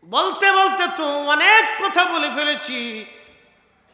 বলতে বলতে তো অনেক কথা বলে ফেলেছি,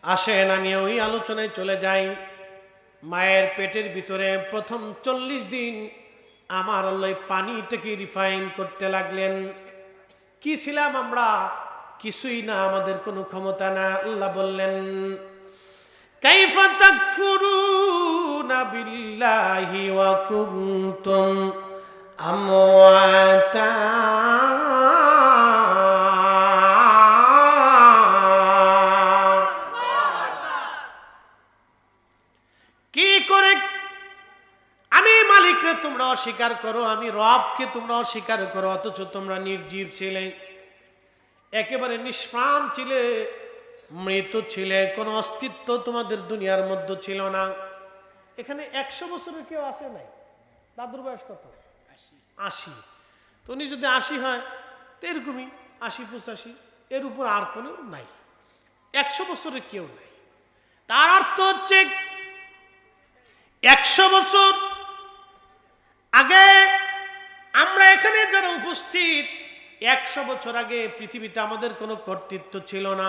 আসেন আমি ওই আলোচনায় চলে যাই। মায়ের পেটের ভিতরে প্রথম 40 দিন আমার আল্লাহ পানিটাকে রিফাইন করতে লাগলেন। কি ছিলাম আমরা? কিছুই না, আমাদের কোনো ক্ষমতা না। আল্লাহ বললেন, কাইফা তাকফুরুনা বিল্লাহি ওয়া কুনতুম আমওয়াতা। কি করে আমি মালিককে তোমরা অস্বীকার করো, আমি রবকে তোমরা অস্বীকার করো, অথচ তোমরা নির্জীব ছিলে, একেবারে নিষ্প্রাণ ছিলে, মৃত ছিলে, কোনো অস্তিত্ব তোমাদের দুনিয়ার মধ্যে ছিল না। এখানে 100 বছরের কেউ আসে নাই। দাদুর বয়স কত? 80। তো উনি যদি 80 হয় তো এরকমই 80-85, এর উপর আর কোনো নাই। 100 বছরের কেউ নাই। তার অর্থ হচ্ছে 100 বছর আগে আমরা এখানে যারা উপস্থিত, 100 বছর আগে পৃথিবীতে আমাদের কোনো কর্তৃত্ব ছিল না,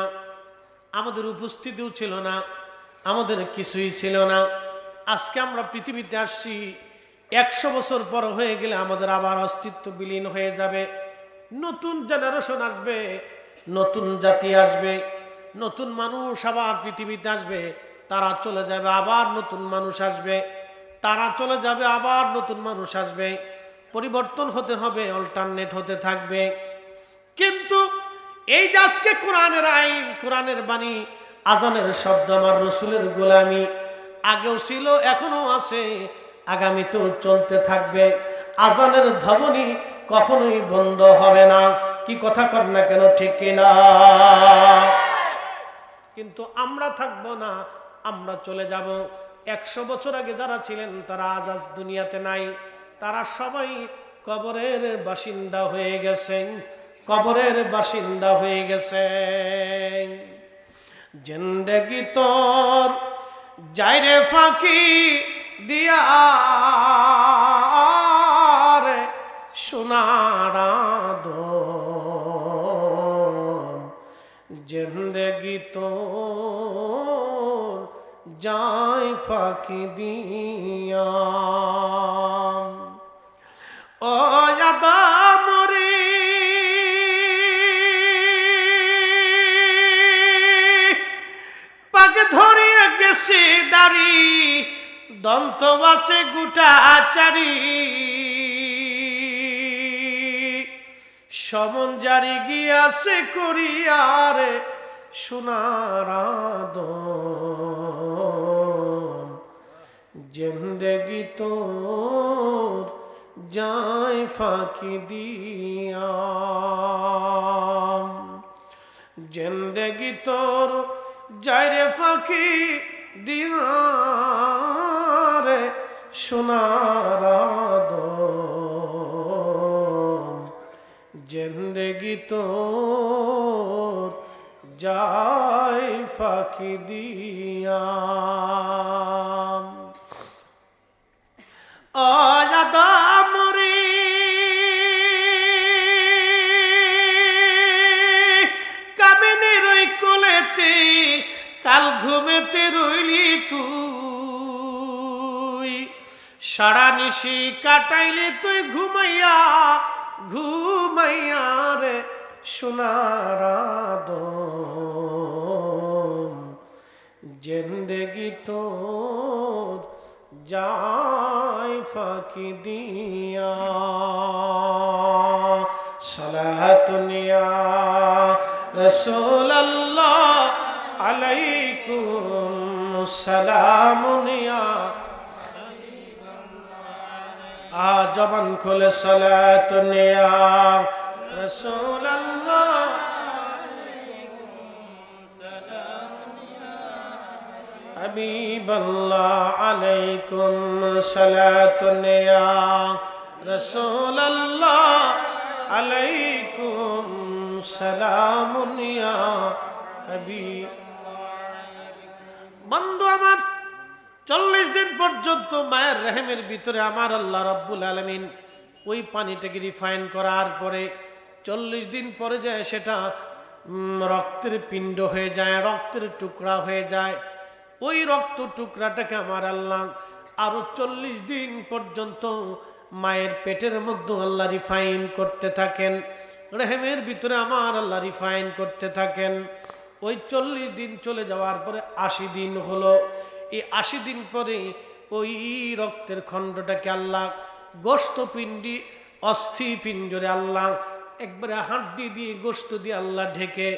আমাদের উপস্থিতিও ছিল না, আমাদের কিছুই ছিল না। আজকে আমরা পৃথিবীতে আসছি, 100 বছর পর হয়ে গেলে আমাদের আবার অস্তিত্ব বিলীন হয়ে যাবে। নতুন জেনারেশন আসবে, নতুন জাতি আসবে, নতুন মানুষ আবার পৃথিবীতে আসবে, তারা চলে যাবে, আবার নতুন মানুষ আসবে, তারা চলে যাবে, আবার নতুন মানুষ আসবে। পরিবর্তন হতে হবে, অল্টারনেট হতে থাকবে। কিন্তু এই যে আজকে কোরআনের আইন, কোরআনের বাণী, আজানের শব্দ, আমার রসুলের গোলামি, আগেও ছিল, এখনো আছে, আগামীতেও চলতে থাকবে। আজানের ধ্বনি কখনোই বন্ধ হবে না। কি কথা কর না কেন, ঠিক কিনা? কিন্তু আমরা থাকবো না, আমরা চলে যাব। 100 বছর আগে যারা ছিলেন তারা আজ দুনিয়াতে নাই, তারা সবাই কবরের বাসিন্দা হয়ে গেছেন, কবরের বাসিন্দা হয়ে গেছেন। জিন্দেগি তোর যাইরে ফাঁকি দিয়া রে সোনার আদর, জিন্দেগি তোর যায় ফাঁকি দিয়া। ও আদমরে পাক ধরিয়া গেছে দাড়ি, দন্ত বাসে গুটা চারি, সমন জারি গিয়াছে করিয়ারে সোনার আদর, জিন্দেগি তোর যায় ফাঁকি দিয়া, জিন্দেগি তোর যায় রে ফাঁকি দিয়া রে সোনার আদর, জিন্দেগি তোর যায় ফাঁকি দিয়া। আদমরে কামিনী রই কোলেতে, কাল ঘুমেতে রইলি তুই, সারা নিশি কাটাইলে তুই ঘুমাইয়া ঘুমাইয়া রে সোনার আদর, জিন্দেগি তোর যায় ফাঁকি দিয়া। সালাতুন ইয়া রাসূলুল্লাহ আলাইকুম সালামুন ইয়া, জবান খুলে সালাতুন ইয়া রাসূলুল্লাহ হাবিবাল্লাহ আলাইকুম সালাতুন ইয়া রাসূলুল্লাহ আলাইকুম সালামুন ইয়া হাবিব। বন্ধু আমার, 40 দিন পর্যন্ত মায়ের রেহেমের ভিতরে আমার আল্লাহ রাব্বুল আলামিন ওই পানিটাকে রিফাইন করার পরে 40 দিন পরে যায় সেটা রক্তের পিণ্ড হয়ে যায়, রক্তের টুকরা হয়ে যায়। ওই রক্ত টুকরাটাকে আমার আল্লাহ আরো 40 দিন পর্যন্ত মায়ের পেটের মধ্যে আল্লাহ রিফাইন করতে থাকেন, রেহেমের ভিতরে আমার আল্লাহ রিফাইন করতে থাকেন। ওই 40 দিন চলে যাওয়ার পরে 80 দিন হলো। এই 80 দিন পরে ওই রক্তের খণ্ডটাকে আল্লাহ গোশত পিণ্ডি অস্থি পিঞ্জরে আল্লাহ একবারে হাড্ডি দিয়ে গোশত দিয়ে আল্লাহ ঢেকে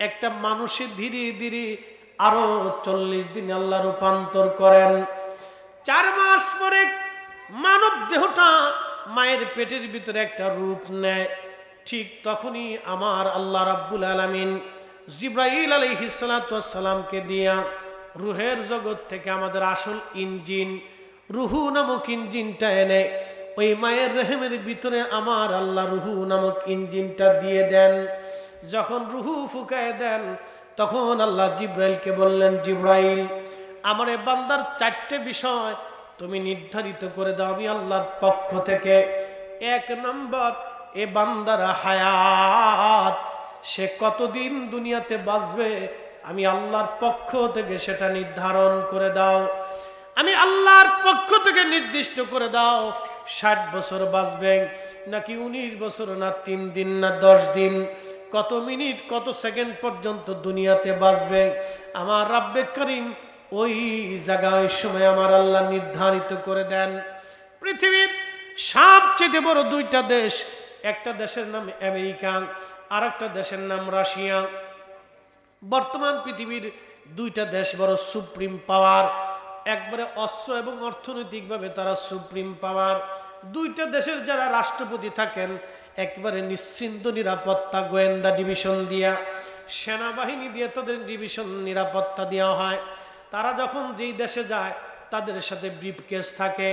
একটা মানুষে ধীরে ধীরে আরো 40 দিন আল্লাহ রূপান্তর করেন। 4 মাস পরে মানব দেহটা মায়ের পেটের ভিতরে একটা রূপ নেয়। ঠিক তখনই আমার আল্লাহ রাব্বুল আলামিন জিবরাইল আলাইহিস সালাতু ওয়াস সালামকে দিয়া রুহের জগৎ থেকে আমাদের আসল ইঞ্জিন রুহু নামক ইঞ্জিনটা এনে ওই মায়ের রেহেমের ভিতরে আমার আল্লাহ রুহু নামক ইঞ্জিনটা দিয়ে দেন। যখন রুহু ফুকায় দেন তখন আল্লাহ জিবরাইলকে বললেন, জিবরাইল আমার এ বান্দার 4টে বিষয় তুমি নির্ধারিত করে দাও আমি আল্লাহর পক্ষ থেকে। 1 নম্বর, এ বান্দার হায়াত, সে কতদিন দুনিয়াতে বাঁচবে আমি আল্লাহর পক্ষ থেকে সেটা নির্ধারণ করে দাও। আমি আল্লাহর পক্ষ থেকে নির্দিষ্ট করে দাও 60 বছর বাঁচবে নাকি 19 বছর, না 3 দিন না 10 দিন, কত মিনিট কত সেকেন্ড পর্যন্ত দুনিয়াতে বাঁচবে। আমার রাব্বে করিম ওই জায়গায় সময় আমার আল্লাহ নির্ধারিত করে দেন। পৃথিবীর সবচেয়ে বড় 2টা দেশ, একটা দেশের নাম আমেরিকা আর একটা দেশের নাম রাশিয়া। বর্তমান পৃথিবীর 2টা দেশ বড় সুপ্রিম পাওয়ার, একবারে অস্ত্র এবং অর্থনৈতিকভাবে তারা সুপ্রিম পাওয়ার। 2টা দেশের যারা রাষ্ট্রপতি থাকেন একবারে নিশ্চিন্ত নিরাপত্তা, গোয়েন্দা ডিভিশন দিয়া, সেনাবাহিনী দিয়ে তাদের ডিভিশন নিরাপত্তা দেওয়া হয়। তারা যখন যেই দেশে যায় তাদের সাথে ব্রিফকেস থাকে।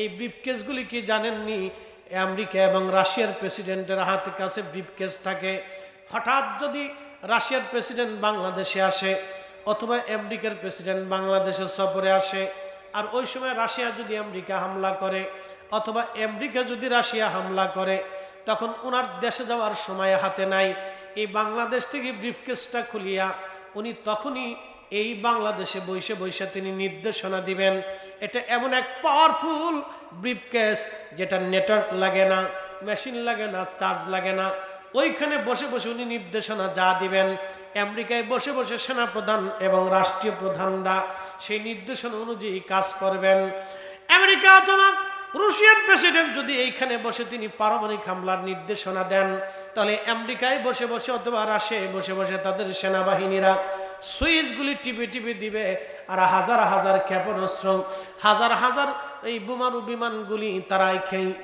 এই ব্রিফকেসগুলি কি জানেননি? আমেরিকা এবং রাশিয়ার প্রেসিডেন্টের হাতে কাছে ব্রিফকেস থাকে। হঠাৎ যদি রাশিয়ার প্রেসিডেন্ট বাংলাদেশে আসে অথবা আমেরিকার প্রেসিডেন্ট বাংলাদেশে সফরে আসে, আর ওই সময় রাশিয়া যদি আমেরিকা হামলা করে অথবা আমেরিকা যদি রাশিয়া হামলা করে, তখন ওনার দেশে যাওয়ার সময় হাতে নাই। এই বাংলাদেশ থেকে ব্রিফকেসটা খুলিয়া উনি তখনই এই বাংলাদেশে বসে বসে তিনি নির্দেশনা দিবেন। এটা এমন এক পাওয়ারফুল ব্রিফকেস যেটা নেটওয়ার্ক লাগে না, মেশিন লাগে না, চার্জ লাগে না। ওইখানে বসে বসে উনি নির্দেশনা যা দিবেন, আমেরিকায় বসে বসে সেনাপ্রধান এবং রাষ্ট্রীয় প্রধানরা সেই নির্দেশনা অনুযায়ী কাজ করবেন। আমেরিকা অথবা রুশিয়ার প্রেসিডেন্ট যদি এইখানে বসে তিনি পারমাণবিক হামলার নির্দেশনা দেন, তাহলে আমেরিকায় বসে বসে অথবা রাশিয়ায় বসে বসে তাদের সেনাবাহিনীরা সুইচগুলি টিপে টিপে দিবে, আর হাজার হাজার ক্ষেপণাস্ত্র, হাজার হাজার এই বোমারু বিমানগুলি তারা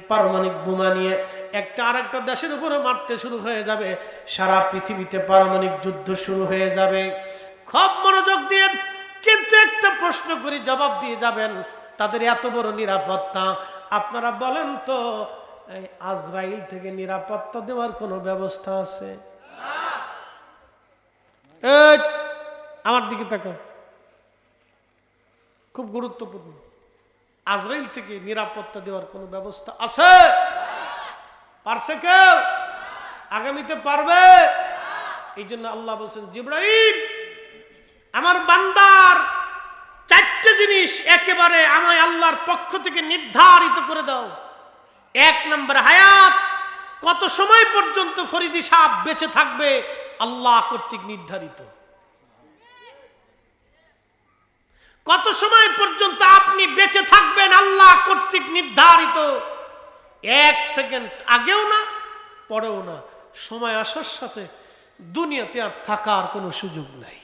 পারমাণবিক বোমা নিয়ে একটা আর একটা দেশের উপরে মারতে শুরু হয়ে যাবে। সারা পৃথিবীতে পারমাণবিক যুদ্ধ শুরু হয়ে যাবে। খুব মনোযোগ দিয়ে কিন্তু একটা প্রশ্ন করি, জবাব দিয়ে যাবেন। তাদের এত বড় নিরাপত্তা, আপনারা বলেন তো এই আজরাইল থেকে নিরাপত্তা দেওয়ার কোনো ব্যবস্থা আছে? আমার দিকে তাকাও, খুব গুরুত্বপূর্ণ। আজরাইল থেকে নিরাপত্তা দেওয়ার কোনো ব্যবস্থা আছে? পারছে কেউ? আগামীতে পারবে? এই জন্য আল্লাহ বলছেন, জিবরাইল আমার বান্দার 4টে জিনিস একেবারে আমায় আল্লাহর পক্ষ থেকে নির্ধারিত করে দাও। 1 নম্বর হায়াত, কত সময় পর্যন্ত ফরিদি সাহেব বেঁচে থাকবে আল্লাহ কর্তৃক নির্ধারিত। কত সময় পর্যন্ত আপনি বেঁচে থাকবেন আল্লাহ কর্তৃক নির্ধারিত। 1 সেকেন্ড আগেও না পরেও না, সময় আসার সাথে দুনিয়াতে আর থাকার কোনো সুযোগ নাই,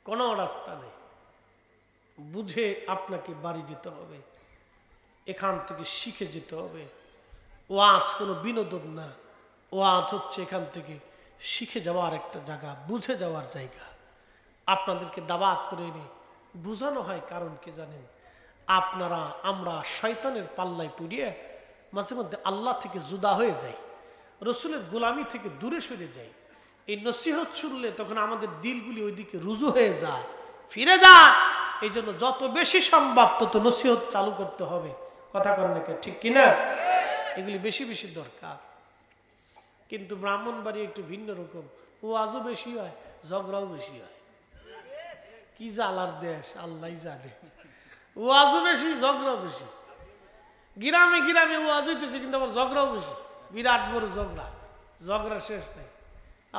কোনো রাস্তা নেই। বুঝে আপনাকে বাড়ি যেতে হবে, এখান থেকে শিখে যেতে হবে। ওয়াজ কোনো বিনোদন না, ওয়াজ হচ্ছে এখান থেকে শিখে যাওয়ার একটা জায়গা, বুঝে যাওয়ার জায়গা। আপনাদেরকে দাওয়াত করে এনে বুঝানো হয়, কারণ কি জানেন? আপনারা আমরা শয়তানের পাল্লায় পড়িয়ে মাঝে মধ্যে আল্লাহ থেকে জুদা হয়ে যাই, রসুলের গোলামি থেকে দূরে সরে যাই। এই নসিহত শুনলে তখন আমাদের দিলগুলি ওইদিকে রুজু হয়ে যায়, ফিরে যায়। এই জন্য যত বেশি সম্ভব তত নসিহত চালু করতে হবে। কথা করেন নাকি? ঠিক কিনা? এগুলি বেশি বেশি দরকার। কিন্তু ব্রাহ্মণবাড়ি একটু ভিন্ন রকম, ওয়াজও বেশি হয়, ঝগড়াও বেশি হয়। কি জ্বালার দেশ আল্লাহ জানে। ওয়াজও বেশি, ঝগড়াও বেশি। গ্রামে গ্রামে ওয়াজ হইতেছে, কিন্তু আবার ঝগড়াও বেশি, বিরাট বড় ঝগড়া, ঝগড়ার শেষ নেই।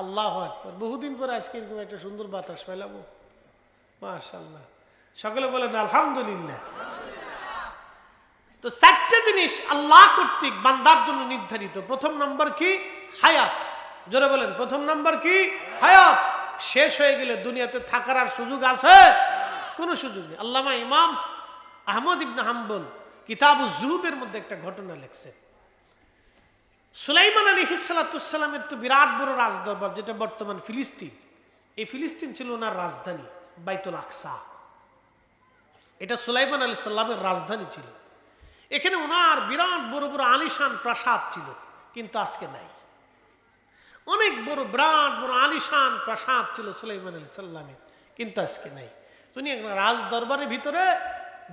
আল্লাহু আকবার। বহুদিন পরে আজকে এরকম একটা সুন্দর বাতাস পেলাম, মাশাআল্লাহ। সকলে বলেন আলহামদুলিল্লাহ। তো চারটা জিনিস আল্লাহ কর্তৃক বান্দার জন্য নির্ধারিত। প্রথম নম্বর কি? হায়াত। জোরে বলেন, প্রথম নম্বর কি? হায়াত। শেষ হয়ে গেলে দুনিয়াতে থাকার আর সুযোগ আছে? কোনো সুযোগ নেই। আল্লামা ইমাম আহমদ ইবনে হাম্বল কিতাবুজ জুহুদের মধ্যে একটা ঘটনা লিখছেন। সুলাইমান আলাইহিস সালামের তো বিরাট বড় রাজদরবার, যেটা বর্তমান ফিলিস্তিন। এই ফিলিস্তিন ছিল ওনার রাজধানী, বাইতুল আকসা। এটা সুলাইমান আলাইহিস সালামের রাজধানী ছিল। এখানে ওনার বিরাট বড় বড় আলিশান প্রাসাদ ছিল, কিন্তু আজকে নাই। অনেক বড় বিরাট বড় আলিশান প্রাসাদ ছিল সুলাইমান আলাইহিস সালামের, কিন্তু আজকে নাই। উনি একটা রাজ দরবারের ভিতরে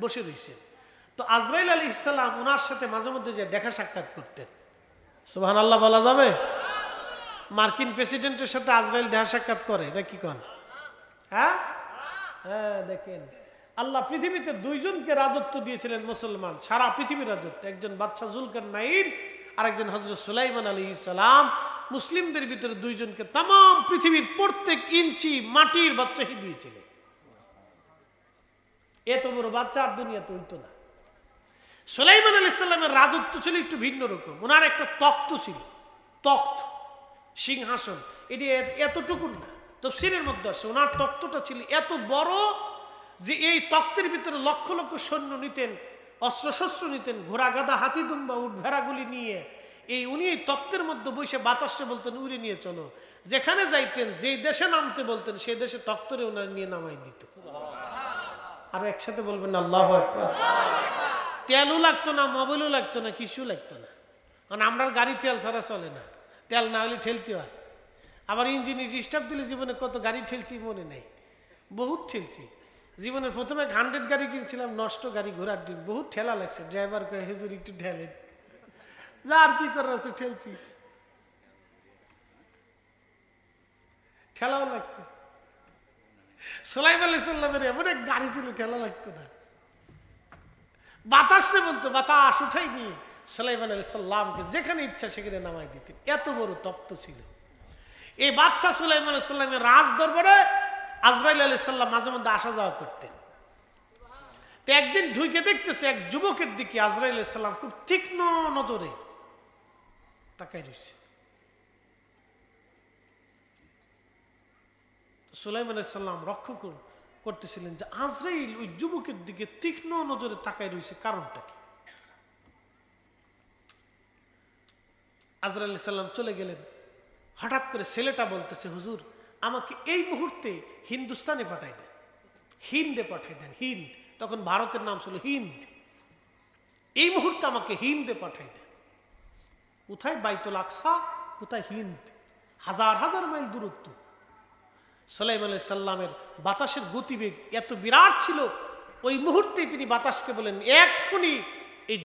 বসে রয়েছেন। তো আজরাইল আলাইহিস সালাম ওনার সাথে মাঝে মধ্যে যে দেখা সাক্ষাৎ করতেন। সুবহানাল্লাহ বলা যাবে? মার্কিন প্রেসিডেন্টের সাথে আজরাইল দেখা সাক্ষাৎ করে নাকি কোন? হ্যাঁ হ্যাঁ, দেখেন আল্লাহ পৃথিবীতে দুইজনকে রাজত্ব দিয়েছিলেন মুসলমান, সারা পৃথিবীর রাজত্ব। একজন বাদশা জুলকারনাইন আর একজন হযরত সুলাইমান আলাইহিস সালাম। মুসলিমদের ভিতরে দুইজনকে তাম পৃথিবীর প্রত্যেক ইঞ্চি মাটির বাদশাহী দিয়েছিলেন। এত বড় বাচ্চা আর দুনিয়াতে হইতো না। সুলাইমান আলাইহিস সালামের রাজত্ব ছিল একটু ভিন্ন রকম। ওনার একটা তখ্ত ছিল, তখ্ত, সিংহাসন। এটি এতটুকু না, তাফসীরের মধ্যে আছে ওনার তখ্তটা ছিল এত বড় যে এই তখ্তের ভিতরে লক্ষ লক্ষ সৈন্য নিতেন, অস্ত্রশস্ত্র নিতেন, ঘোড়া গাদা হাতি দুম্বা উট ভেড়াগুলি নিয়ে উনি এই তখ্তের মধ্যে বসে বাতাসটা বলতেন উড়ে নিয়ে চলো। যেখানে যাইতেন, যেই দেশে নামতে বলতেন, সেই দেশে তখ্তরে ওনার নিয়ে নামাই দিত। আর একসাথে বলবেন আল্লাহু আকবার। তেলও লাগতো না, মোবাইলও লাগতো না, কিছু লাগতো না। কারণ আমরা গাড়ি তেল ছাড়া চলে না, তেল না হলে ঠেলতে হয়। আবার ইঞ্জিনে ডিস্টার্ব দিলে জীবনে কত গাড়ি ঠেলছি মনে নেই, বহুত ঠেলছি। জীবনের প্রথমে 100 গাড়ি কিনছিলাম, নষ্ট গাড়ি, ঘোড়ার ডিম, বহুত ঠেলা লাগছে। ড্রাইভার কয়ে হুজুর একটু ঠেলেন, যা আর কি করার আছে, ঠেলছি, ঠেলাও লাগছে। সুলাইমান আলাইহিস সালামের এমন এক গাড়ি ছিল, ঠেলা লাগতো না। বাতাসে বলতো বাতাস উঠাই নিয়ে সুলাইমান আলাইহিস সালামকে যেখানে ইচ্ছা সেখানে নামাই দিতেন। এত বড় তপ্ত ছিল এই বাদশা সুলাইমান আলাইহিস সালামের রাজ দরবারে। আজরাইল আলাইহিস সালাম মাঝে মধ্যে আসা যাওয়া করতেন। তো একদিন ঢুকে দেখতেছে এক যুবকের দিকে আজরাইল আলাইহিস সালাম খুব তীক্ষ্ণ নজরে তাকাই রয়েছে। সুলাইমান আলাইহিস সালাম লক্ষ্য করতেছিলেন যে আজরাইল ওই যুবকের দিকে তীক্ষ্ণ নজরে তাকাই রয়েছে, কারণটা কি? আজরাইল আলাইহিস সালাম চলে গেলেন। হঠাৎ করে ছেলেটা বলতেছে, হুজুর আমাকে এই মুহূর্তে হিন্দুস্তানে পাঠাই দেন, হিন্দে পাঠাই দেন। হিন্দ, তখন ভারতের নাম ছিল হিন্দ। এই মুহূর্তে আমাকে হিন্দে পাঠাই দেন। কোথায়? বাইতুল আকসা, কোথায়? হিন্দ। হাজার হাজার মাইল দূরত্ব। সুলাইমান আলাইহিস সালামের বাতাসের গতিবেগ এত বিরাট ছিল, ওই মুহূর্তে তিনি বাতাসকে বলেন, এক্ষুনি